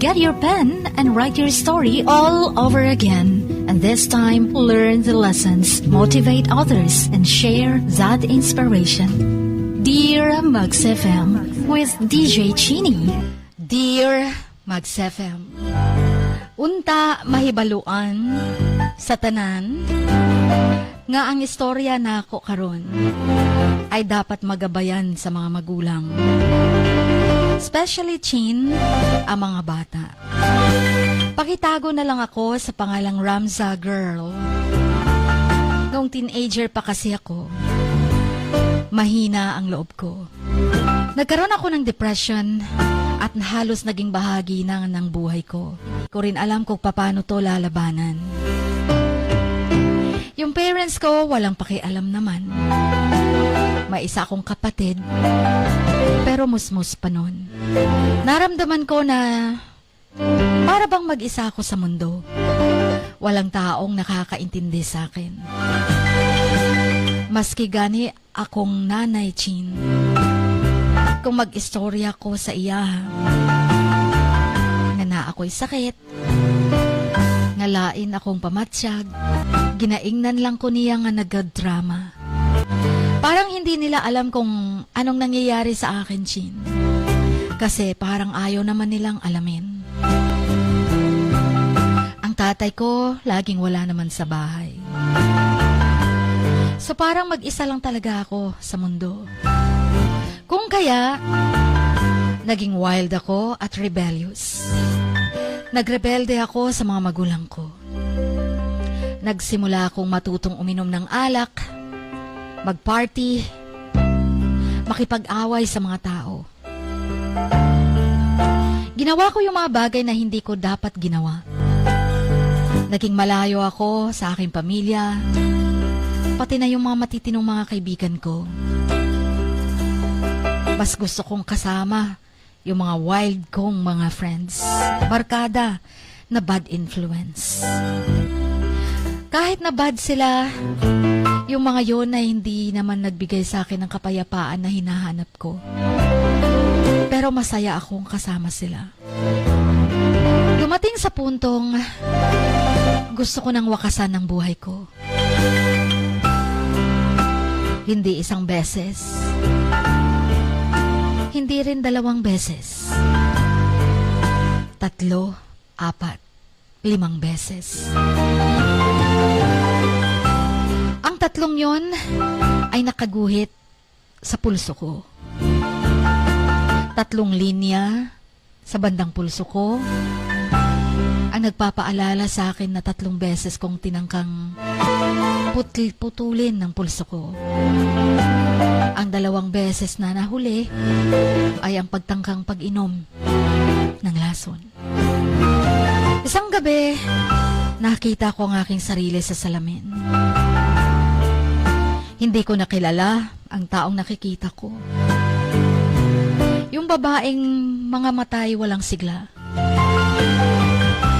Get your pen and write your story all over again. And this time, learn the lessons, motivate others, and share that inspiration. Dear Mags FM with DJ Chini. Dear Mags FM, unta mahibaluan sa tanan nga ang istorya nako karon ay dapat magabayan sa mga magulang. Especially Chin, ang mga bata. Pakitago na lang ako sa pangalang Ramza Girl. Noong teenager pa kasi ako, mahina ang loob ko. Nagkaroon ako ng depression at halos naging bahagi ng buhay ko. Hindi ko rin alam kung paano to lalabanan. Yung parents ko, walang pakialam naman. May isa akong kapatid, pero musmus pa nun. Naramdaman ko na para bang mag-isa ako sa mundo. Walang taong nakakaintindi sa akin. Maski gani akong nanay Chin, kung mag-istorya ko sa iya na ako'y sakit, ngalain akong pamatsyag, ginaingnan lang ko niya nga nagdrama. Parang hindi nila alam kung anong nangyayari sa akin, Chin. Kasi parang ayaw naman nilang alamin. Ang tatay ko, laging wala naman sa bahay. So parang mag-isa lang talaga ako sa mundo. Kung kaya, naging wild ako at rebellious. Nagrebelde ako sa mga magulang ko. Nagsimula akong matutong uminom ng alak, mag-party, makipag-away sa mga tao. Ginawa ko yung mga bagay na hindi ko dapat ginawa. Naging malayo ako sa aking pamilya, pati na yung mga matitinong mga kaibigan ko. Mas gusto kong kasama yung mga wild kong mga friends, barkada na bad influence. Kahit na bad sila, yung mga yon na hindi naman nagbigay sa akin ng kapayapaan na hinahanap ko. Pero masaya akong kasama sila. Dumating sa puntong gusto ko nang wakasan ng buhay ko. Hindi isang beses. Hindi rin 2 beses. 3, 4, 5 beses. Ang 3 yon ay nakaguhit sa pulso ko. 3 linya sa bandang pulso ko ang nagpapaalala sa akin na 3 beses kong tinangkang putulin ng pulso ko. Ang 2 beses na nahuli ay ang pagtangkang pag-inom ng lason. Isang gabi, nakita ko ang aking sarili sa salamin. Hindi ko nakilala ang taong nakikita ko. Yung babaeng mga matay walang sigla.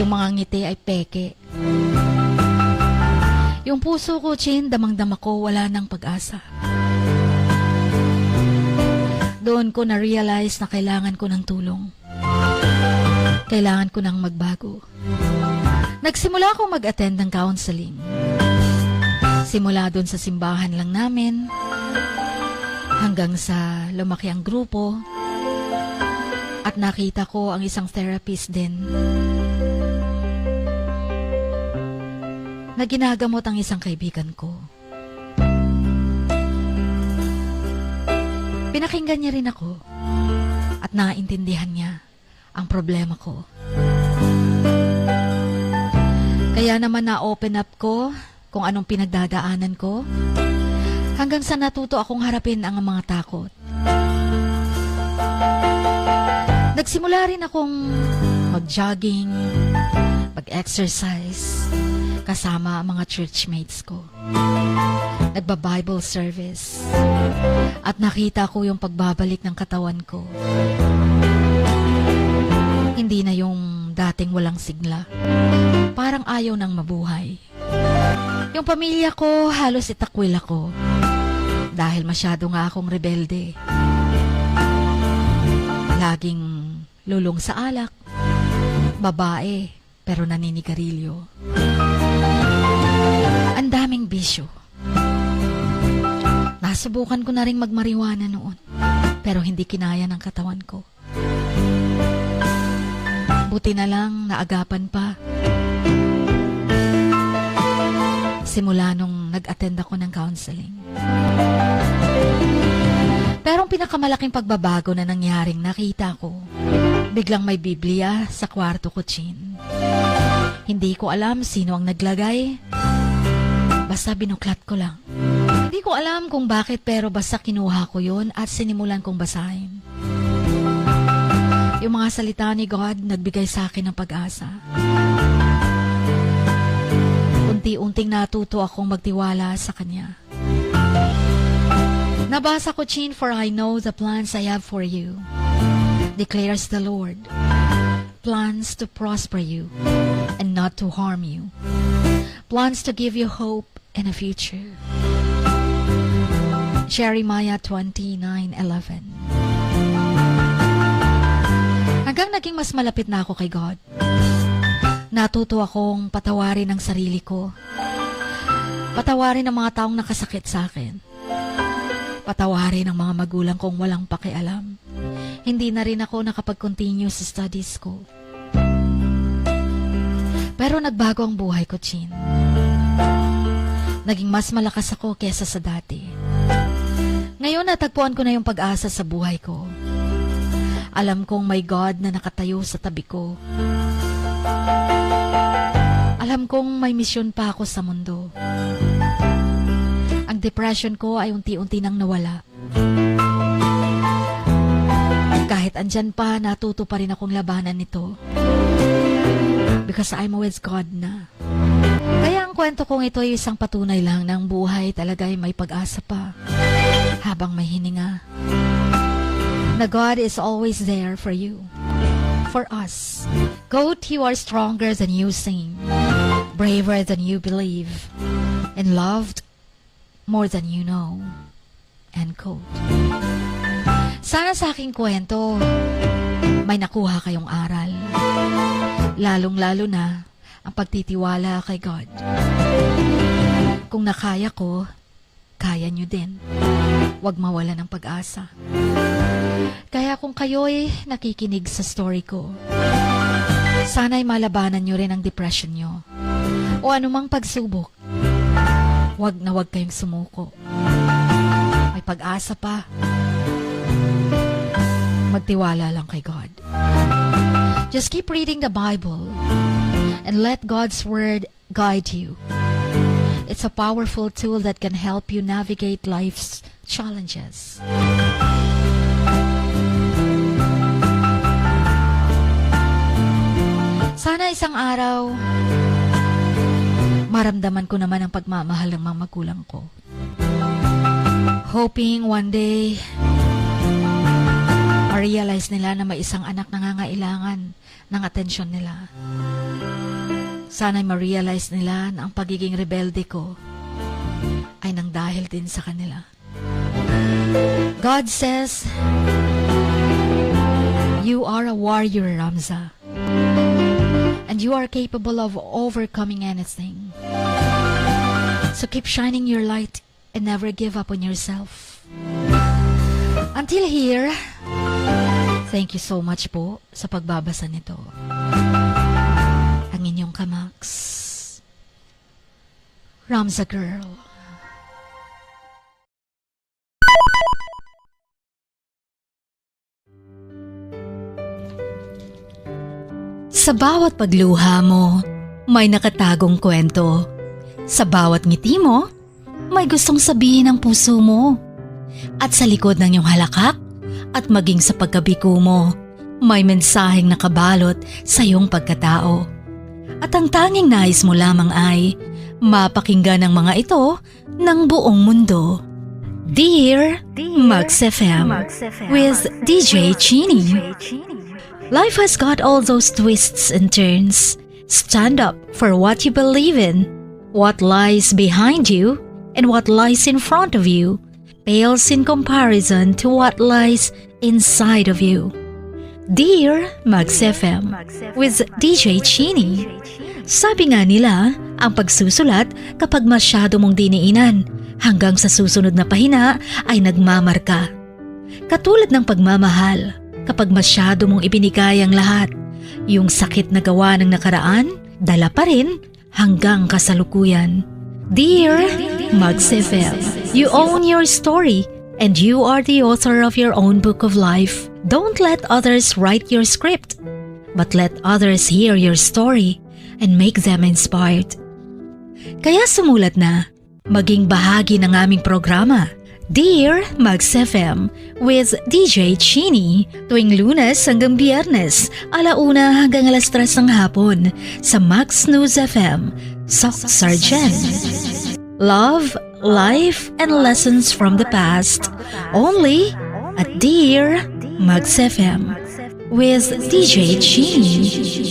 Yung mga ngiti ay peke. Yung puso ko, Chin, damang-dama ko, wala ng pag-asa. Doon ko na-realize na kailangan ko ng tulong. Kailangan ko ng magbago. Nagsimula akong mag-attend ng counseling. Simula doon sa simbahan lang namin, hanggang sa lumaki ang grupo, at nakita ko ang isang therapist din na ginagamot ang isang kaibigan ko. Pinakinggan niya rin ako at naintindihan niya ang problema ko. Kaya naman na-open up ko kung anong pinagdadaanan ko hanggang sa natuto akong harapin ang mga takot. Nagsimula rin akong mag-jogging, mag-exercise, kasama ang mga churchmates ko. Nagba-Bible service, at nakita ko yung pagbabalik ng katawan ko. Hindi na yung dating walang sigla. Parang ayaw nang mabuhay. Yung pamilya ko, halos itakwil ako. Dahil masyado nga akong rebelde. Laging lulong sa alak, Babae, pero naninigarilyo. Ang daming bisyo. Nasubukan ko na rin magmariwana noon, pero hindi kinaya ng katawan ko. Buti na lang naagapan pa. Simula nung nag-attend ako ng counseling. Pero ang pinakamalaking pagbabago na nangyaring nakita ko, biglang may Biblia sa kwarto ko, Chin. Hindi ko alam sino ang naglagay. Basta binuklat ko lang. Hindi ko alam kung bakit, pero basta kinuha ko yun at sinimulan kong basahin. Yung mga salita ni God nagbigay sa akin ng pag-asa. Unti-unting natuto akong magtiwala sa Kanya. Nabasa ko, Chin, for I know the plans I have for you, declares the Lord. Plans to prosper you and not to harm you. Plans to give you hope and a future. Jeremiah 29:11. Hanggang naging mas malapit na ako kay God, natuto akong patawarin ang sarili ko. Patawarin ang mga taong nakasakit sa akin. Patawarin ang mga magulang kong walang pakialam. Hindi na rin ako nakapag-continue sa studies ko. Pero nagbago ang buhay ko, Chin. Naging mas malakas ako kesa sa dati. Ngayon natagpuan ko na yung pag-asa sa buhay ko. Alam kong may God na nakatayo sa tabi ko. Alam kong may misyon pa ako sa mundo. Ang depression ko ay unti-unti nang nawala. Kahit andyan pa, natuto pa rin akong labanan nito. Because I'm with God na. Kaya ang kwento kong ito ay isang patunay lang ng buhay talaga ay may pag-asa pa. Habang may hininga. Na God is always there for you. For us. Quote, you are stronger than you seem. Braver than you believe. And loved more than you know. End quote. Sana sa aking kwento, may nakuha kayong aral. Lalong-lalo na ang pagtitiwala kay God. Kung nakaya ko, kaya nyo din. Huwag mawala ng pag-asa. Kaya kung kayo'y nakikinig sa story ko, sana'y malabanan nyo rin ang depression nyo o anumang pagsubok. Huwag na huwag kayong sumuko. May pag-asa pa. Magtiwala lang kay God. Just keep reading the Bible and let God's Word guide you. It's a powerful tool that can help you navigate life's challenges. Sana isang araw, maramdaman ko naman ang pagmamahal ng mga magulang ko. Hoping one day, ma-realize nila na may isang anak na nangangailangan ng atensyon nila. Sana'y ma-realize nila na ang pagiging rebelde ko ay nang dahil din sa kanila. God says, you are a warrior, Ramza. And you are capable of overcoming anything. So keep shining your light and never give up on yourself. Until here, thank you so much po sa pagbabasa nito. Ang inyong Kamax, Ramza Girl. Sa bawat pagluha mo, may nakatagong kwento. Sa bawat ngiti mo, may gustong sabihin ang puso mo. At sa likod ng iyong halakak at maging sa pagkabiko mo, may mensaheng nakabalot sa iyong pagkatao. At ang tanging nais mo lamang ay mapakinggan ang mga ito ng buong mundo. Dear Max FM with DJ Chini. Life has got all those twists and turns. Stand up for what you believe in. What lies behind you and what lies in front of you pales in comparison to what lies inside of you. Dear Mags FM with DJ Chini. Sabi nga nila, ang pagsusulat kapag masyado mong diniinan hanggang sa susunod na pahina ay nagmamarka. Katulad ng pagmamahal, kapag masyado mong ibinigay ang lahat, yung sakit na gawa ng nakaraan, dala pa rin hanggang kasalukuyan. Dear Mags FM, you own your story and you are the author of your own book of life. Don't let others write your script, but let others hear your story and make them inspired. Kaya sumulat na, maging bahagi ng aming programa, Dear Mags FM with DJ Chini, tuwing Lunes hanggang Biyernes, 1:00 hanggang 3:00 ng hapon sa Max News FM, Sock Sargent. Love, life, and lessons from the past, only at Dear Mags FM with DJ Chini.